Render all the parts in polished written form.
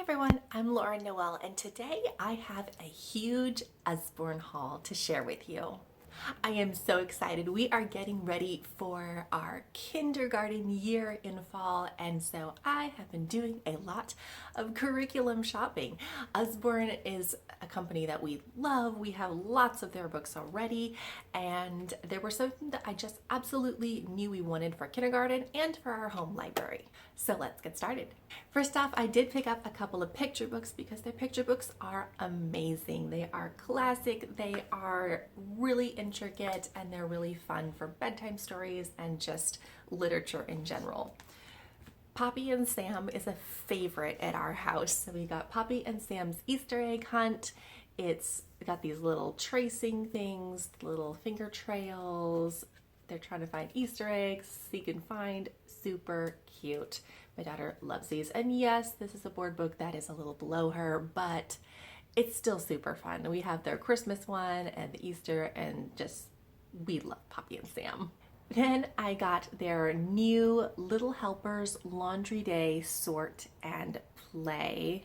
Everyone, I'm Laura Noel, and today I have a huge Usborne haul to share with you. I am so excited. We are getting ready for our kindergarten year in fall, and so I have been doing a lot of curriculum shopping. Usborne is a company that we love. We have lots of their books already, and there were something that I just absolutely knew we wanted for kindergarten and for our home library. So let's get started. First off, I did pick up a couple of picture books because their picture books are amazing. They are classic, they are really intricate, and they're really fun for bedtime stories and just literature in general. Poppy and Sam is a favorite at our house. So we got Poppy and Sam's Easter egg hunt. It's got these little tracing things, little finger trails. They're trying to find Easter eggs so you can find. Super cute. My daughter loves these. And yes, this is a board book that is a little below her, but it's still super fun. We have their Christmas one and the Easter, and just, we love Poppy and Sam. Then I got their new Little Helpers Laundry Day Sort and Play.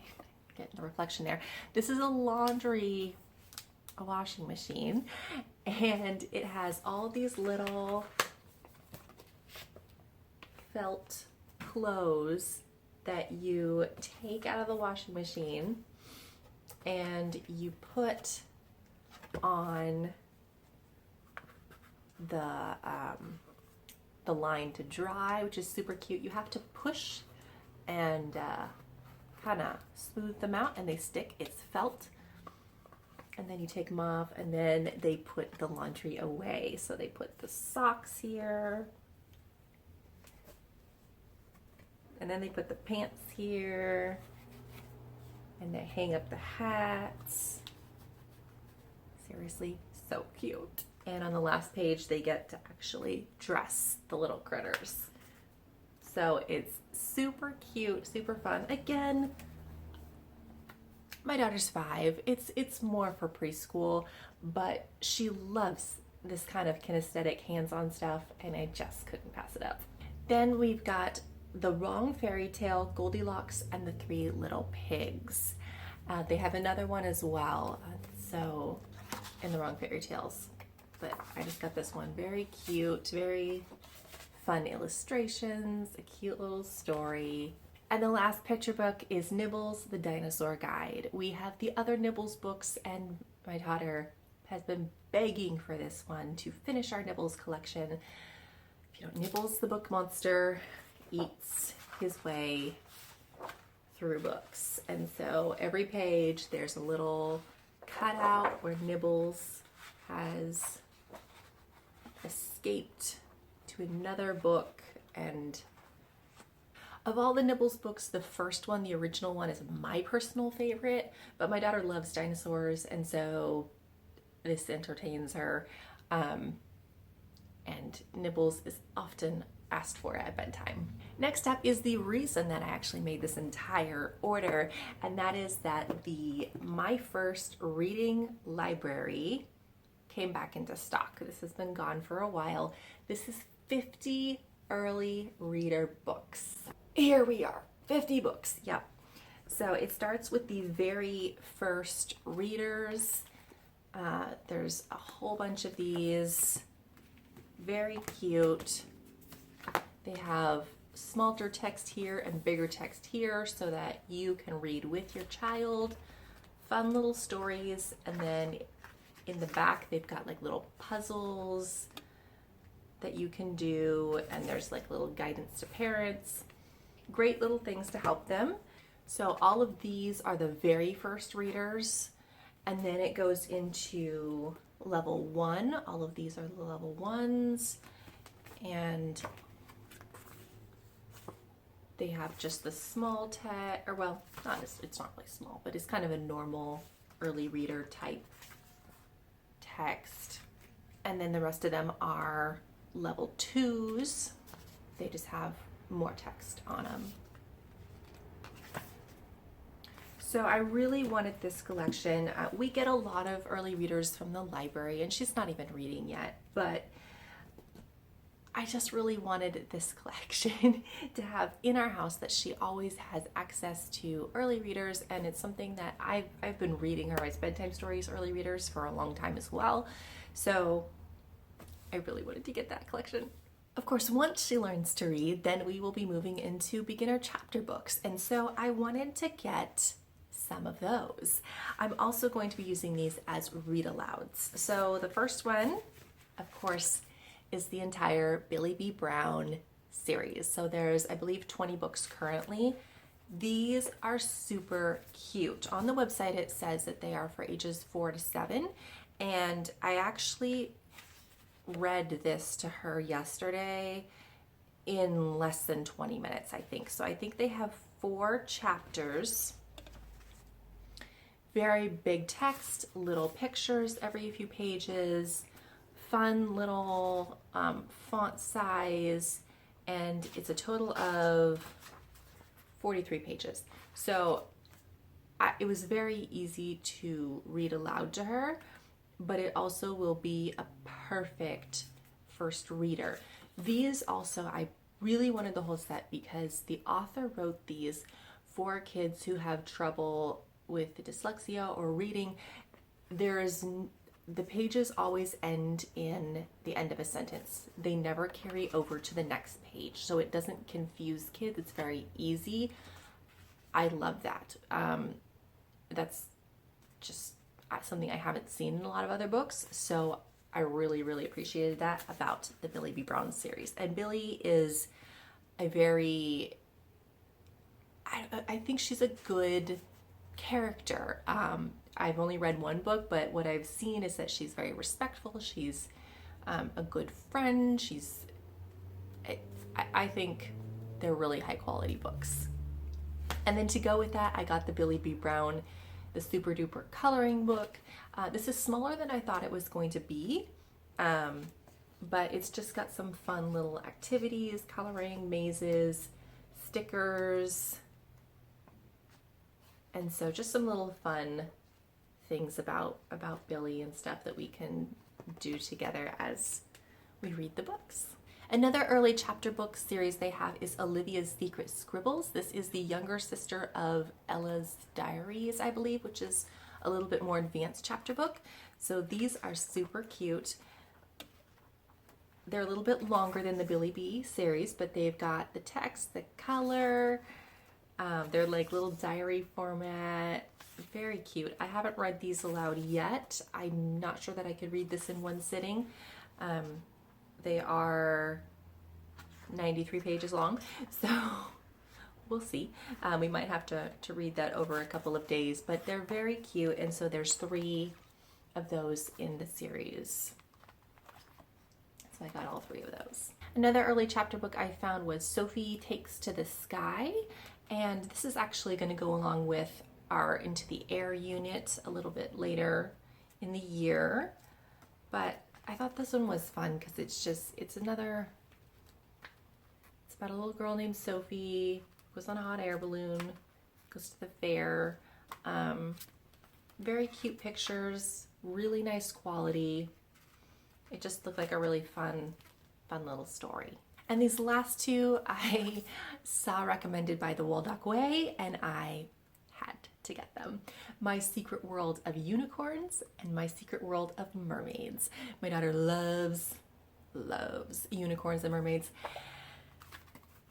Get the reflection there. This is a washing machine, and it has all these little felt clothes that you take out of the washing machine and you put on the line to dry, which is super cute. You have to push and kind of smooth them out and they stick. It's felt. And then you take them off and then they put the laundry away. So they put the socks here. And then they put the pants here. And they hang up the hats. Seriously, so cute. And on the last page, they get to actually dress the little critters. So it's super cute, super fun. Again, my daughter's 5. It's more for preschool, but she loves this kind of kinesthetic hands-on stuff, and I just couldn't pass it up. Then we've got The Wrong Fairy Tale, Goldilocks and the Three Little Pigs. They have another one as well, so in The Wrong Fairy Tales. But I just got this one. Very cute, very fun illustrations, a cute little story. And the last picture book is Nibbles, the Dinosaur Guide. We have the other Nibbles books, and my daughter has been begging for this one to finish our Nibbles collection. If you know, Nibbles the book monster eats his way through books. And so every page there's a little cutout where Nibbles has escaped to another book. And of all the Nibbles books, the first one, the original one, is my personal favorite, but my daughter loves dinosaurs, and so this entertains her. And Nibbles is often asked for at bedtime. Next up is the reason that I actually made this entire order, and that is that My First Reading Library came back into stock. This has been gone for a while. This is 50 early reader books. Here we are, 50 books, yep. So it starts with the very first readers. There's a whole bunch of these, very cute. They have smaller text here and bigger text here so that you can read with your child. Fun little stories, and then in the back they've got like little puzzles that you can do, and there's like little guidance to parents. Great little things to help them. So all of these are the very first readers, and then it goes into level 1. All of these are the level 1s, and they have just the small text, or well, it's not really small, but it's kind of a normal early reader type text. And then the rest of them are level 2s. They just have more text on them. So I really wanted this collection. We get a lot of early readers from the library, and she's not even reading yet, but I just really wanted this collection to have in our house, that she always has access to early readers, and it's something that I've been reading her as bedtime stories, early readers, for a long time as well. So I really wanted to get that collection. Of course, once she learns to read, then we will be moving into beginner chapter books, and so I wanted to get some of those. I'm also going to be using these as read-alouds. So the first one, of course, is the entire Billy B. Brown series. So there's, I believe, 20 books currently. These are super cute. On the website it says that they are for ages 4 to 7, and I actually read this to her yesterday in less than 20 minutes, I think. So I think they have 4 chapters. Very big text, little pictures every few pages, fun little font size, and it's a total of 43 pages. So it was very easy to read aloud to her, but it also will be a perfect first reader. These also, I really wanted the whole set because the author wrote these for kids who have trouble with dyslexia or reading. The pages always end in the end of a sentence. They never carry over to the next page, so it doesn't confuse kids. It's very easy. I love that. That's just something I haven't seen in a lot of other books, so I really, really appreciated that about the Billy B. Brown series. And Billy is a very, I think she's a good character. I've only read one book, but what I've seen is that she's very respectful. She's a good friend. I think they're really high quality books. And then to go with that, I got the Billy B. Brown, the Super Duper Coloring Book. This is smaller than I thought it was going to be, but it's just got some fun little activities, coloring, mazes, stickers, and so just some little fun things about Billy and stuff that we can do together as we read the books. Another early chapter book series they have is Olivia's Secret Scribbles. This is the younger sister of Ella's Diaries, I believe, which is a little bit more advanced chapter book. So these are super cute. They're a little bit longer than the Billy B series, but they've got the text, the color. They're like little diary format. Very cute. I haven't read these aloud yet. I'm not sure that I could read this in one sitting. They are 93 pages long, so we'll see. We might have to read that over a couple of days, but they're very cute, and so there's 3 of those in the series. So I got all 3 of those. Another early chapter book I found was Sophie Takes to the Sky, and this is actually going to go along with our Into the Air unit a little bit later in the year, but I thought this one was fun because it's about a little girl named Sophie, goes on a hot air balloon, goes to the fair. Very cute pictures, really nice quality. It just looked like a really fun little story. And these last 2 I saw recommended by the Waldock Way, and I had to get them. My Secret World of Unicorns and My Secret World of Mermaids. My daughter loves unicorns and mermaids.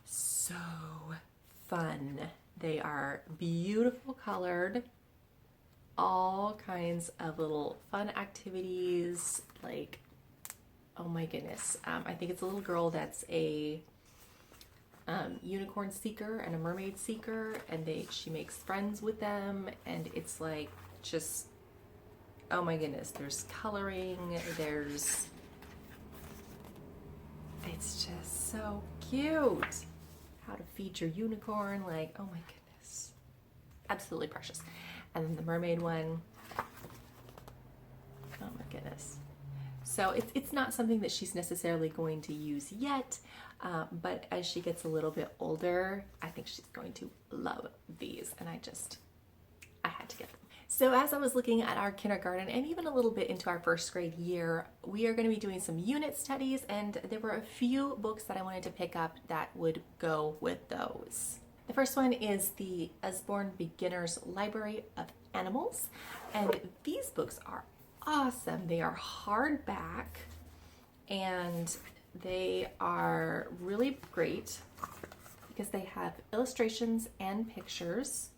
So fun. They are beautiful colored. All kinds of little fun activities, like, oh my goodness. I think it's a little girl that's a unicorn seeker and a mermaid seeker, and she makes friends with them, and it's like just, oh my goodness, there's coloring, it's just so cute. How to feed your unicorn, like, oh my goodness, absolutely precious. And then the mermaid one, oh my goodness. So it's not something that she's necessarily going to use yet, but as she gets a little bit older, I think she's going to love these, and I had to get them. So as I was looking at our kindergarten and even a little bit into our first grade year, we are going to be doing some unit studies, and there were a few books that I wanted to pick up that would go with those. The first one is the Usborne Beginner's Library of Animals, and these books are awesome. They are hardback and they are really great because they have illustrations and pictures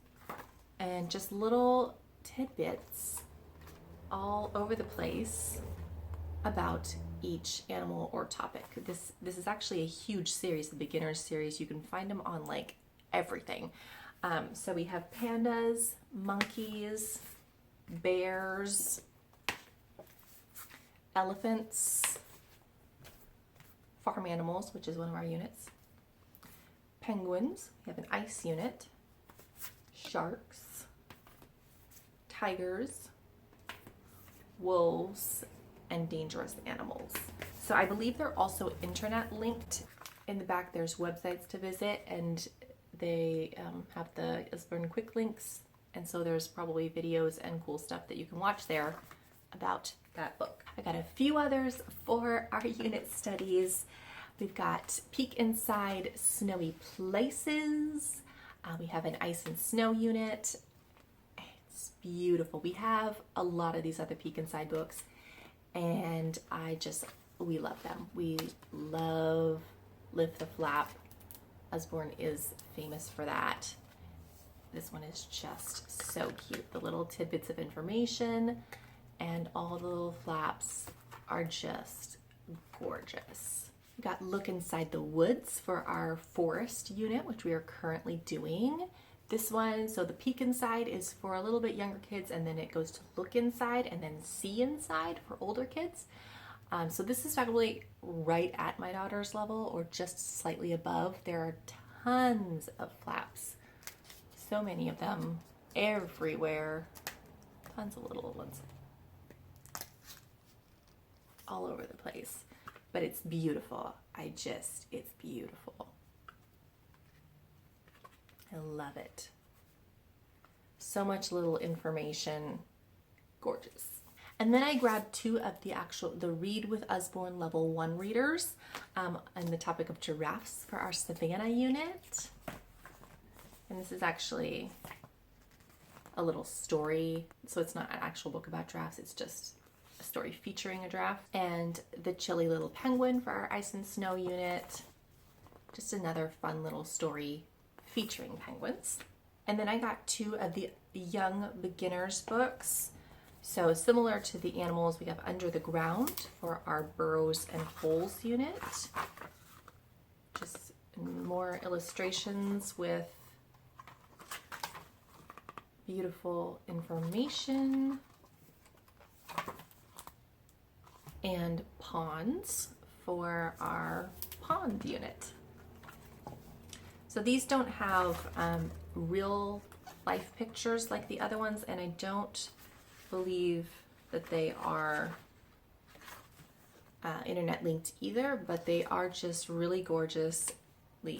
and just little tidbits all over the place about each animal or topic. This is actually a huge series, the beginner's series. You can find them on like everything. So we have pandas, monkeys, bears, elephants, farm animals, which is one of our units, penguins, we have an ice unit, sharks, tigers, wolves, and dangerous animals. So I believe they're also internet linked. In the back there's websites to visit, and they have the Usborne quick links, and so there's probably videos and cool stuff that you can watch there about that book. I got a few others for our unit studies. We've got Peek Inside Snowy Places. We have an ice and snow unit. It's beautiful. We have a lot of these other Peek Inside books, and we love them. We love Lift the Flap. Usborne is famous for that. This one is just so cute. The little tidbits of information and all the little flaps are just gorgeous. We got Look Inside the Woods for our forest unit, which we are currently doing. This one, so the Peek Inside is for a little bit younger kids, and then it goes to Look Inside and then See Inside for older kids. So this is probably right at my daughter's level or just slightly above. There are tons of flaps, so many of them everywhere, tons of little ones all over the place, but it's beautiful. It's beautiful. I love it. So much little information, gorgeous. And then I grabbed two of the Read with Usborne Level 1 readers on the topic of giraffes for our Savannah unit. And this is actually a little story, so it's not an actual book about giraffes, it's just a story featuring a giraffe. And The Chilly Little Penguin for our ice and snow unit. Just another fun little story featuring penguins. And then I got two of the young beginners books. So similar to the animals, we have Under the Ground for our burrows and holes unit. Just more illustrations with beautiful information. And ponds for our pond unit. So these don't have real life pictures like the other ones, and I don't believe that they are internet linked either, but they are just really gorgeously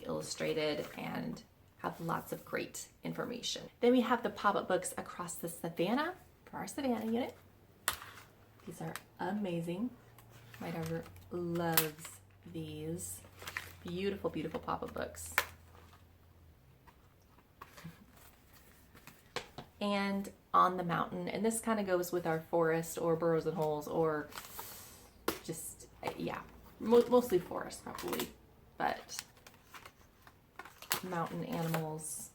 illustrated and have lots of great information. Then we have the pop-up books Across the Savannah for our Savannah unit. These are amazing. My daughter loves these. Beautiful, beautiful pop-up books. And On the Mountain, and this kind of goes with our forest or burrows and holes, or just, yeah, mostly forest probably, but mountain animals,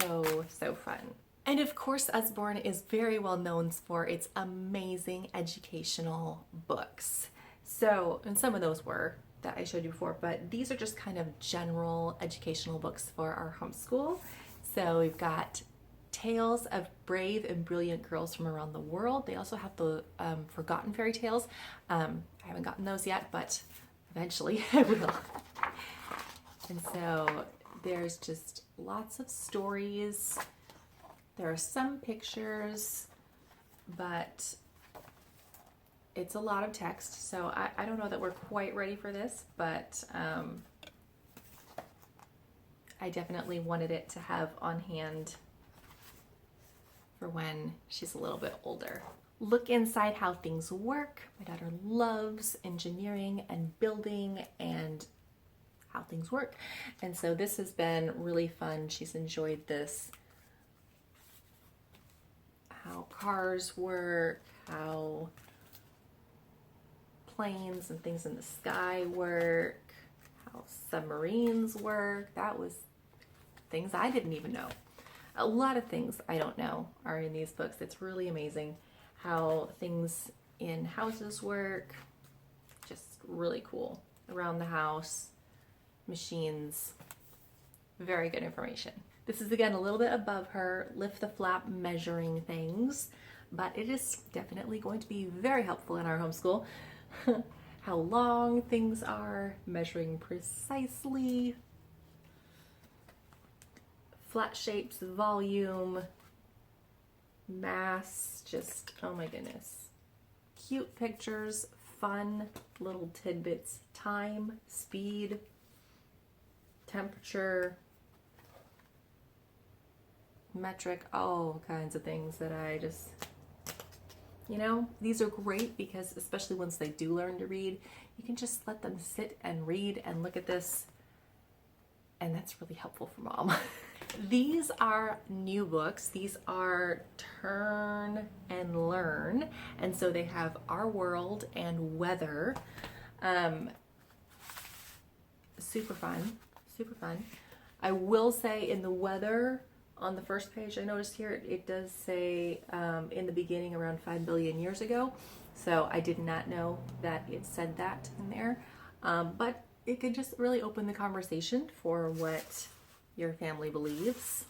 so fun. And of course, Usborne is very well known for its amazing educational books. So, and some of those were that I showed you before, but these are just kind of general educational books for our homeschool. So we've got Tales of Brave and Brilliant Girls from Around the World. They also have the Forgotten Fairy Tales. I haven't gotten those yet, but eventually I will. And so there's just lots of stories. There are some pictures, but it's a lot of text. So I don't know that we're quite ready for this, but I definitely wanted it to have on hand for when she's a little bit older. Look inside how things work. My daughter loves engineering and building and how things work. And so this has been really fun. She's enjoyed this. How cars work, how planes and things in the sky work, how submarines work. That was things I didn't even know. A lot of things I don't know are in these books. It's really amazing how things in houses work. Just really cool. Around the house, machines, very good information. This is again a little bit above her, lift the flap measuring things, but it is definitely going to be very helpful in our homeschool. How long things are, measuring precisely, flat shapes, volume, mass, just, oh my goodness. Cute pictures, fun little tidbits, time, speed, temperature, metric, all kinds of things that I just, you know, these are great because especially once they do learn to read, you can just let them sit and read and look at this, and that's really helpful for mom. These are new books. These are Turn and Learn, and so they have Our World and Weather. Super fun, super fun. I will say in the weather, on the first page I noticed here, it does say in the beginning around 5 billion years ago. So I did not know that it said that in there. But it could just really open the conversation for what your family believes.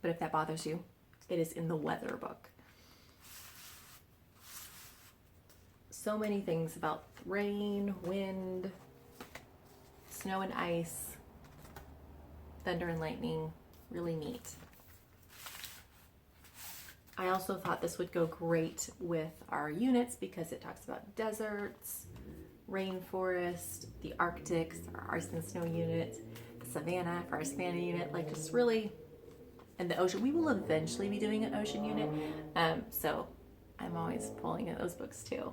But if that bothers you, it is in the weather book. So many things about rain, wind, snow and ice, thunder and lightning, really neat. I also thought this would go great with our units because it talks about deserts, rainforest, the Arctic, our ice and snow unit, the savannah for our savannah unit, like just really, and the ocean. We will eventually be doing an ocean unit, so I'm always pulling in those books too.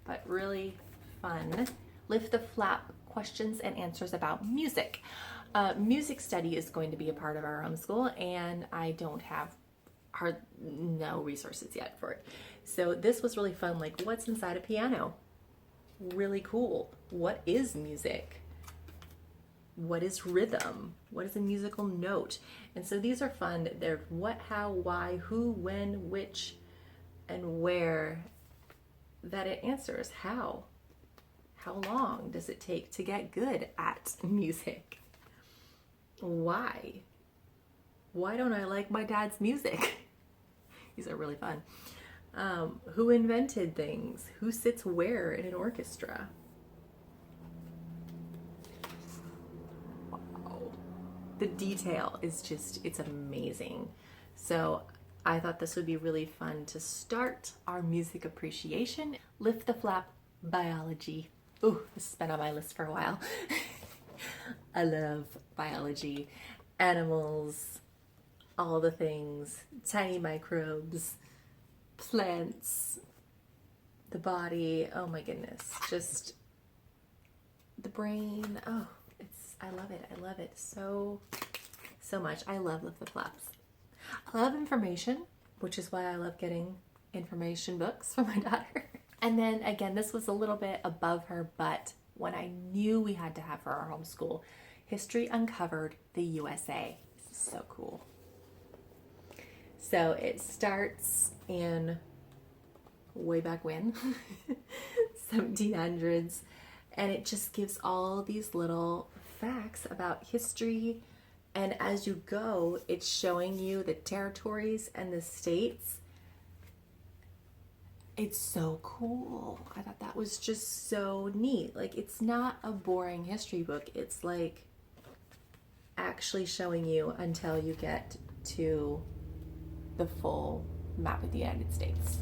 But really fun. Lift the flap, questions and answers about music. Music study is going to be a part of our homeschool, and I don't have no resources yet for it. So this was really fun. Like, what's inside a piano? Really cool. What is music? What is rhythm? What is a musical note? And so these are fun. They're what, how, why, who, when, which, and where. That it answers how. How long does it take to get good at music? Why? Why don't I like my dad's music? These are really fun. Who invented things? Who sits where in an orchestra? Wow. The detail is just, it's amazing. So I thought this would be really fun to start our music appreciation. Lift the flap, biology. Ooh, this has been on my list for a while. I love biology, animals, all the things, tiny microbes, plants, the body, oh my goodness, just the brain. Oh, I love it so much. I love Lift the Flaps. I love information, which is why I love getting information books for my daughter. And then again, this was a little bit above her, but when I knew we had to have for our homeschool, History Uncovered, the USA. This is so cool. So it starts in way back when, 1700s, and it just gives all these little facts about history. And as you go, it's showing you the territories and the states. It's so cool. I thought that was just so neat. Like, it's not a boring history book. It's like actually showing you until you get to the full map of the United States.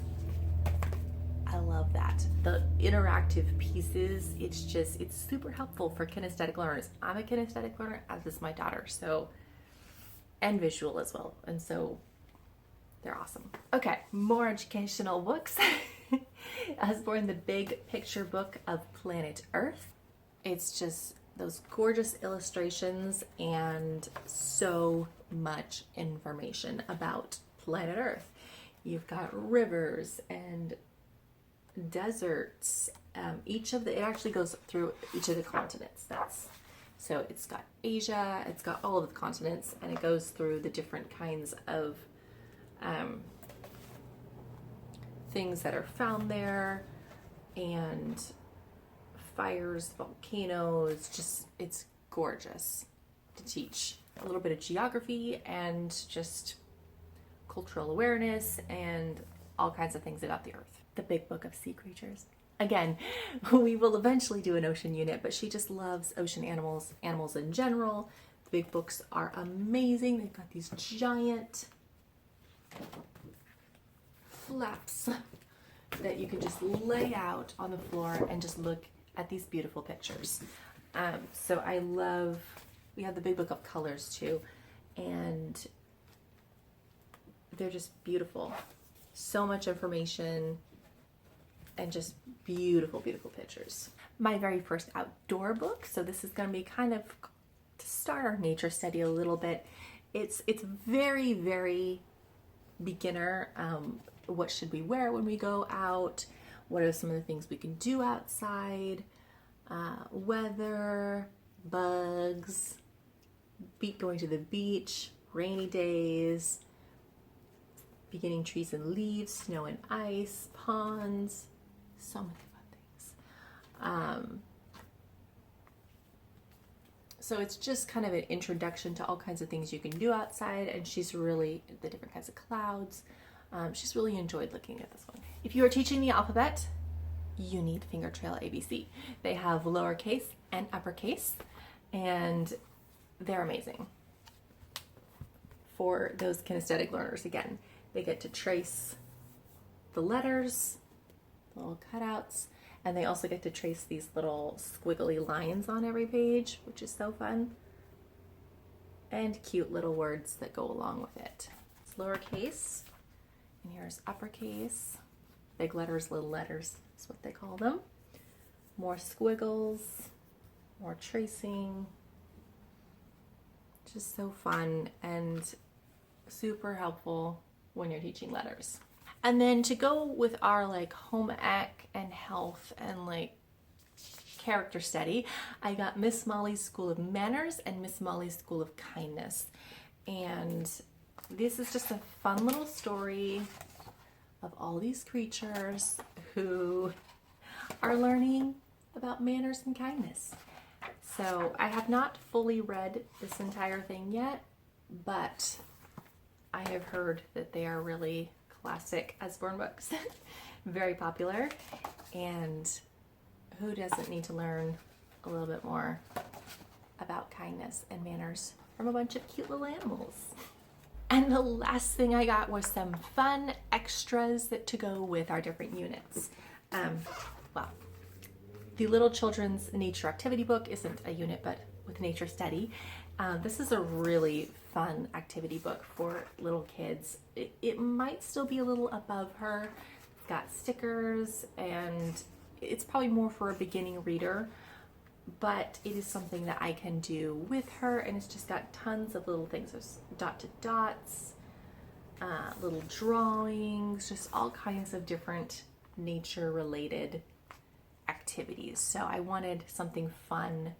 I love that. The interactive pieces, it's super helpful for kinesthetic learners. I'm a kinesthetic learner, as is my daughter, so, and visual as well. And so They're awesome. Okay, more educational books. Usborne, the Big Picture Book of Planet Earth. It's just those gorgeous illustrations and so much information about planet Earth. You've got rivers and deserts. It actually goes through each of the continents. So it's got Asia, it's got all of the continents, and it goes through the different kinds of things that are found there, and fires, volcanoes. It's gorgeous to teach a little bit of geography and just cultural awareness and all kinds of things about the earth. The Big Book of Sea Creatures. Again, we will eventually do an ocean unit, but she just loves ocean animals in general. The big books are amazing. They've got these giant flaps that you can just lay out on the floor and just look at these beautiful pictures. So we have the Big Book of Colors too, and they're just beautiful. So much information and just beautiful, beautiful pictures. My very first outdoor book, so this is going to be kind of to start our nature study a little bit. It's very, very beginner. What should we wear when we go out? What are some of the things we can do outside? Weather, bugs, going to the beach, rainy days, beginning trees and leaves, snow and ice, ponds, so many fun things. So it's just kind of an introduction to all kinds of things you can do outside, and the different kinds of clouds. She's really enjoyed looking at this one. If you are teaching the alphabet, you need Finger Trail ABC. They have lowercase and uppercase, and they're amazing for those kinesthetic learners. Again, they get to trace the letters, the little cutouts, and they also get to trace these little squiggly lines on every page, which is so fun, and cute little words that go along with it. It's lowercase, and here's uppercase. Big letters, little letters is what they call them. More squiggles, more tracing. Just so fun and super helpful when you're teaching letters. And then to go with our home ec and health and character study, I got Miss Molly's School of Manners and Miss Molly's School of Kindness. And this is just a fun little story of all these creatures who are learning about manners and kindness. So I have not fully read this entire thing yet, but I have heard that they are really classic Usborne books, very popular, and who doesn't need to learn a little bit more about kindness and manners from a bunch of cute little animals. And the last thing I got was some fun extras to go with our different units. The Little Children's Nature Activity Book isn't a unit, but with nature study. This is a really fun activity book for little kids. It might still be a little above her. It's got stickers, and it's probably more for a beginning reader, but it is something that I can do with her, and it's just got tons of little things. There's dot dots, little drawings, just all kinds of different nature related activities. So I wanted something fun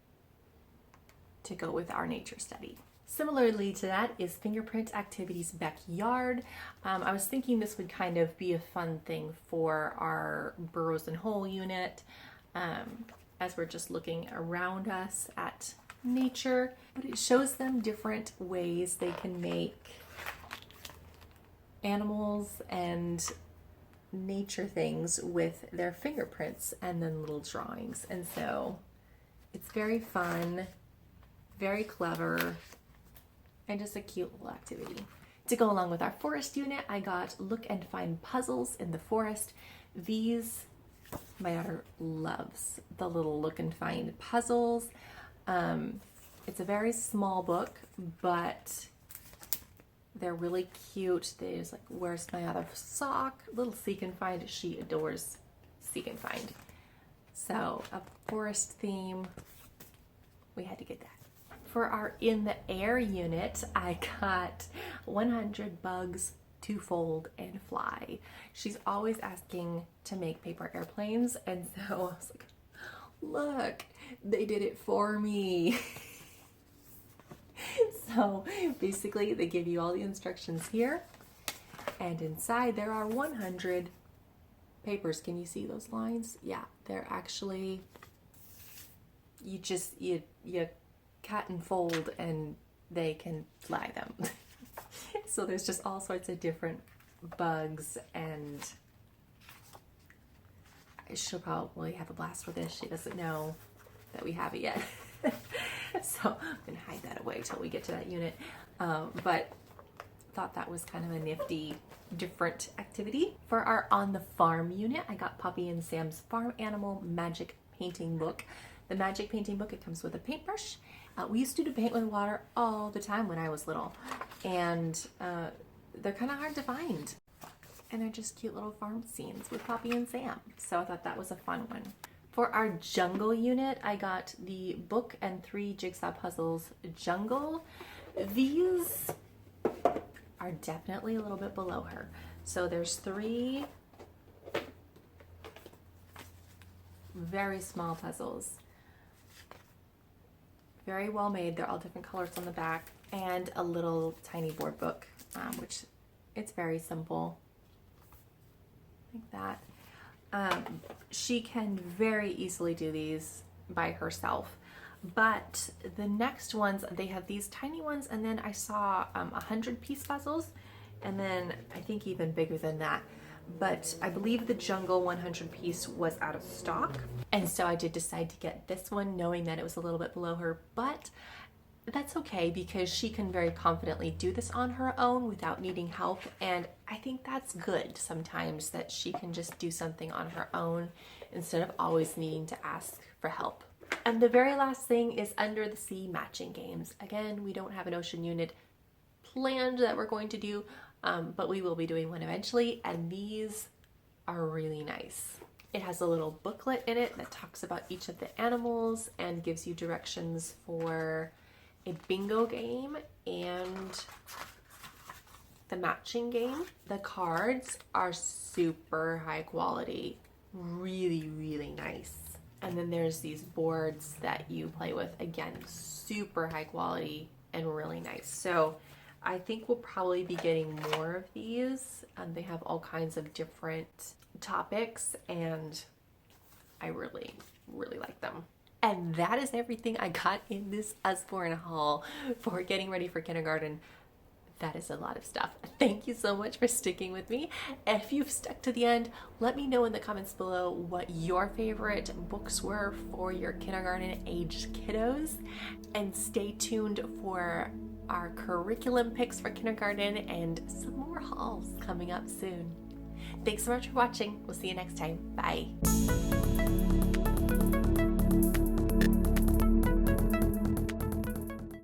to go with our nature study. Similarly to that is Fingerprint Activities Backyard. I was thinking this would kind of be a fun thing for our Burrows and Hole unit, as we're just looking around us at nature. But it shows them different ways they can make animals and nature things with their fingerprints and then little drawings. And so it's very fun, very clever, and just a cute little activity. To go along with our forest unit, I got Look and Find Puzzles in the Forest. These, my daughter loves the little look and find puzzles. It's a very small book, but They're really cute. There's like, where's my other sock? Little Seek and Find. She adores Seek and Find. So a forest theme, we had to get that. For our In the Air unit, I got 100 bugs to fold and fly. She's always asking to make paper airplanes, and so I was like, look, they did it for me. So basically they give you all the instructions here, and inside there are 100 papers. Can you see those lines? Yeah, they're actually, you cut and fold and they can fly them. So there's just all sorts of different bugs, and she'll probably have a blast with this. She doesn't know that we have it yet. So I'm gonna hide that away till we get to that unit. But thought that was kind of a nifty, different activity. For our On the Farm unit, I got Poppy and Sam's Farm Animal Magic Painting Book. The Magic Painting Book, it comes with a paintbrush. We used to do paint with water all the time when I was little, and they're kind of hard to find. And they're just cute little farm scenes with Poppy and Sam. So I thought that was a fun one. For our Jungle unit, I got the Book and 3 Jigsaw Puzzles Jungle. These are definitely a little bit below her. So there's 3 very small puzzles. Very well made. They're all different colors on the back, and a little tiny board book, which it's very simple, like that. She can very easily do these by herself, but the next ones, they have these tiny ones, and then I saw 100-piece puzzles, and then I think even bigger than that. But I believe the Jungle 100-piece was out of stock, and so I did decide to get this one, knowing that it was a little bit below her, but that's okay because she can very confidently do this on her own without needing help, and I think that's good sometimes, that she can just do something on her own instead of always needing to ask for help. And the very last thing is Under the Sea matching games. Again, we don't have an ocean unit planned that we're going to do, but we will be doing one eventually, and these are really nice. It has a little booklet in it that talks about each of the animals and gives you directions for a bingo game and the matching game. The cards are super high quality, really, really nice. And then there's these boards that you play with, again, super high quality and really nice. So I think we'll probably be getting more of these. They have all kinds of different topics, and I really, really like them. And that is everything I got in this Usborne haul for getting ready for kindergarten. That is a lot of stuff. Thank you so much for sticking with me. If you've stuck to the end, let me know in the comments below what your favorite books were for your kindergarten aged kiddos. And stay tuned for our curriculum picks for kindergarten and some more hauls coming up soon. Thanks so much for watching. We'll see you next time. Bye.